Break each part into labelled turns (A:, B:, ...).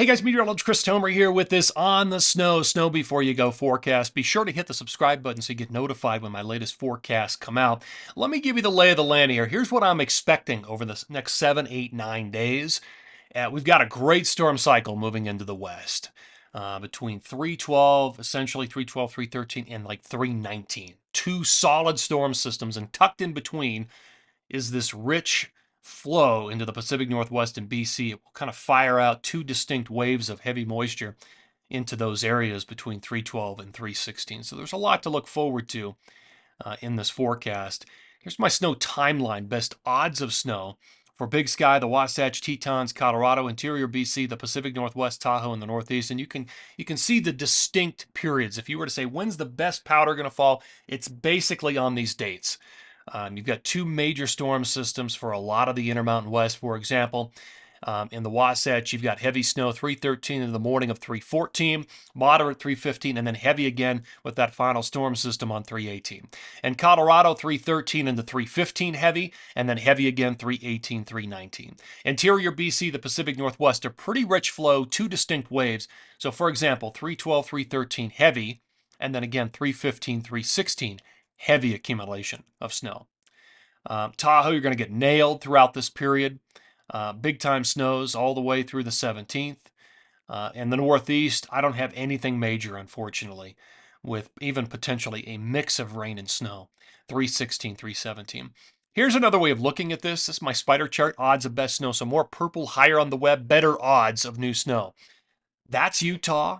A: Hey guys, meteorologist Chris Tomer here with this On the Snow Before You Go forecast. Be sure to hit the subscribe button so you get notified when my latest forecasts come out. Let me give you the lay of the land here. Here's what I'm expecting over the next 7, 8, 9 days. We've got a great storm cycle moving into the west between 312, essentially 312, 313, and like 319. Two solid storm systems, and tucked in between is this rich flow into the Pacific Northwest and BC. It will kind of fire out two distinct waves of heavy moisture into those areas between 312 and 316. So there's a lot to look forward to in this forecast. Here's my snow timeline, best odds of snow for Big Sky, the Wasatch, Tetons, Colorado, interior BC, the Pacific Northwest, Tahoe, and the Northeast. And you can see the distinct periods. If you were to say when's the best powder going to fall, it's basically on these dates. You've got two major storm systems for a lot of the Intermountain West, for example. In the Wasatch, you've got heavy snow 313 in the morning of 314, moderate 315, and then heavy again with that final storm system on 318. And Colorado 313 into 315 heavy, and then heavy again 318, 319. Interior BC, the Pacific Northwest, a pretty rich flow, two distinct waves. So for example, 312, 313 heavy, and then again 315, 316 heavy accumulation of snow. Tahoe, you're going to get nailed throughout this period. Big time snows all the way through the 17th. In the Northeast, I don't have anything major, unfortunately, with even potentially a mix of rain and snow. 316, 317. Here's another way of looking at this. This is my spider chart, odds of best snow. So more purple, higher on the web, better odds of new snow. That's Utah.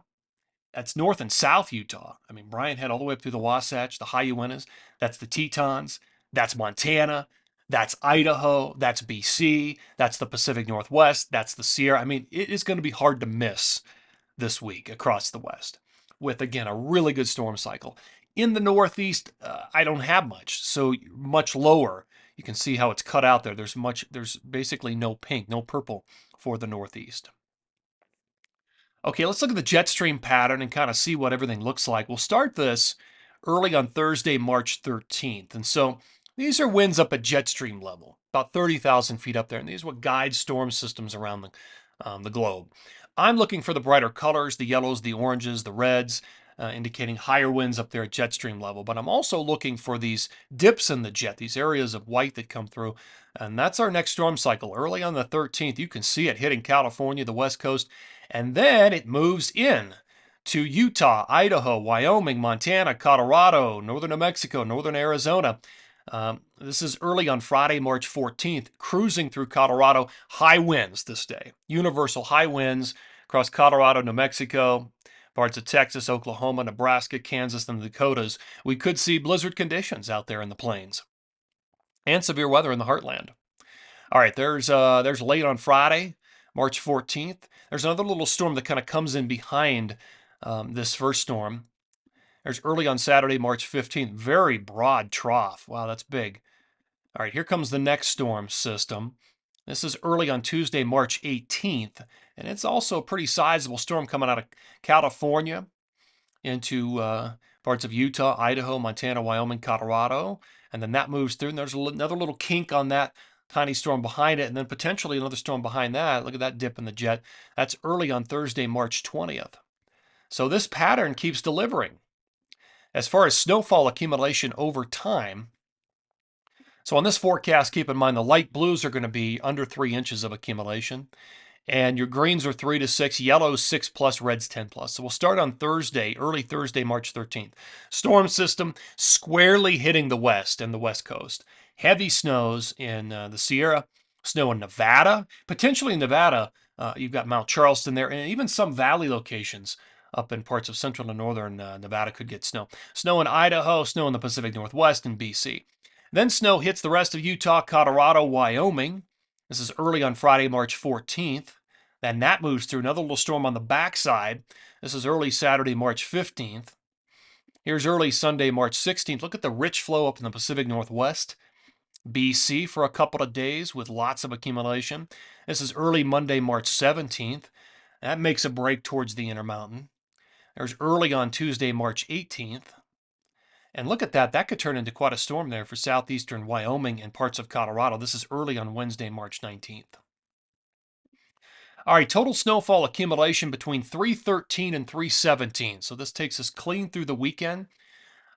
A: That's North and South Utah. I mean, Bryant Head all the way up through the Wasatch, the high Uintas. That's the Tetons. That's Montana. That's Idaho. That's BC. That's the Pacific Northwest. That's the Sierra. I mean, it is going to be hard to miss this week across the West with, again, a really good storm cycle. In the Northeast, I don't have much, so much lower. You can see how it's cut out there. There's basically no pink, no purple for the Northeast. Okay, let's look at the Jetstream pattern and kind of see what everything looks like. We'll start this early on Thursday, March 13th. And so these are winds up at Jetstream level, about 30,000 feet up there. And these are what guide storm systems around the globe. I'm looking for the brighter colors, the yellows, the oranges, the reds, indicating higher winds up there at Jetstream level. But I'm also looking for these dips in the jet, these areas of white that come through. And that's our next storm cycle. Early on the 13th, you can see it hitting California, the West Coast, and then it moves in to Utah, Idaho, Wyoming, Montana, Colorado, northern New Mexico, northern Arizona. This is early on Friday, March 14th, cruising through Colorado. High winds this day. Universal high winds across Colorado, New Mexico, parts of Texas, Oklahoma, Nebraska, Kansas, and the Dakotas. We could see blizzard conditions out there in the plains and severe weather in the heartland. All right, there's late on Friday, March 14th. There's another little storm that kind of comes in behind this first storm. There's early on Saturday, March 15th. Very broad trough. Wow, that's big. All right, here comes the next storm system. This is early on Tuesday, March 18th. And it's also a pretty sizable storm coming out of California into parts of Utah, Idaho, Montana, Wyoming, Colorado. And then that moves through, and there's another little kink on that tiny storm behind it, and then potentially another storm behind that. Look at that dip in the jet. That's early on Thursday, March 20th. So this pattern keeps delivering. As far as snowfall accumulation over time, so on this forecast, keep in mind the light blues are going to be under 3 inches of accumulation, and your greens are 3 to 6, yellows 6 plus, reds 10 plus. So we'll start on Thursday, early Thursday, March 13th. Storm system squarely hitting the west and the west coast. Heavy snows in the Sierra, snow in Nevada, potentially in Nevada. You've got Mount Charleston there, and even some valley locations up in parts of central and northern Nevada could get snow. Snow in Idaho, snow in the Pacific Northwest and BC. Then snow hits the rest of Utah, Colorado, Wyoming. This is early on Friday, March 14th. Then that moves through another little storm on the backside. This is early Saturday, March 15th. Here's early Sunday, March 16th. Look at the rich flow up in the Pacific Northwest. BC for a couple of days with lots of accumulation. This is early Monday, March 17th. That makes a break towards the Intermountain. There's early on Tuesday, March 18th. And look at that. That could turn into quite a storm there for southeastern Wyoming and parts of Colorado. This is early on Wednesday, March 19th. All right, total snowfall accumulation between 313 and 317. So this takes us clean through the weekend.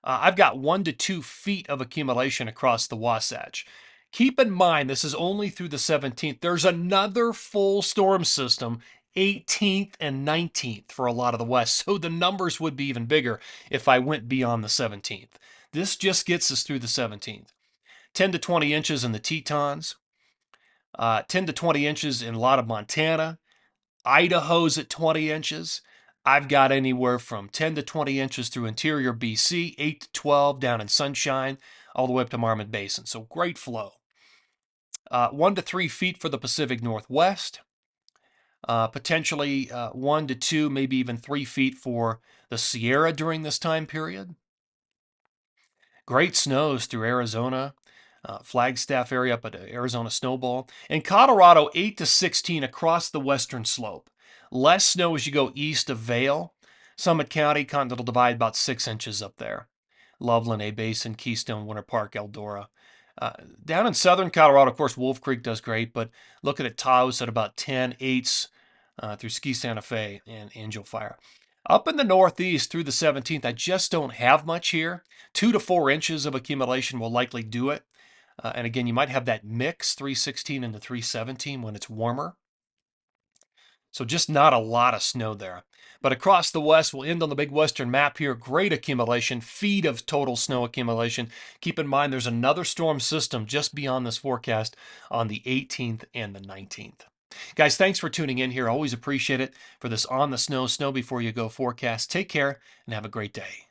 A: I've got 1 to 2 feet of accumulation across the Wasatch. Keep in mind, this is only through the 17th. There's another full storm system, 18th and 19th for a lot of the West. So the numbers would be even bigger if I went beyond the 17th. This just gets us through the 17th. 10 to 20 inches in the Tetons, 10 to 20 inches in a lot of Montana. Idaho's at 20 inches. I've got anywhere from 10 to 20 inches through interior BC, 8 to 12 down in Sunshine, all the way up to Marmot Basin. So great flow. 1 to 3 feet for the Pacific Northwest. Potentially 1 to 2, maybe even 3 feet for the Sierra during this time period. Great snows through Arizona, Flagstaff area up at Arizona Snowball. In Colorado, 8 to 16 across the western slope. Less snow as you go east of Vail. Summit County, Continental Divide, about 6 inches up there. Loveland, A Basin, Keystone, Winter Park, Eldora. Down in southern Colorado, of course, Wolf Creek does great, but looking at Taos at about 10, 8s through Ski Santa Fe and Angel Fire. Up in the northeast through the 17th, I just don't have much here. 2 to 4 inches of accumulation will likely do it. And again, you might have that mix 316 into 317 when it's warmer. So just not a lot of snow there. But across the west, we'll end on the big western map here. Great accumulation, feet of total snow accumulation. Keep in mind there's another storm system just beyond this forecast on the 18th and the 19th. Guys, thanks for tuning in here. Always appreciate it for this On the Snow, Snow Before You Go forecast. Take care and have a great day.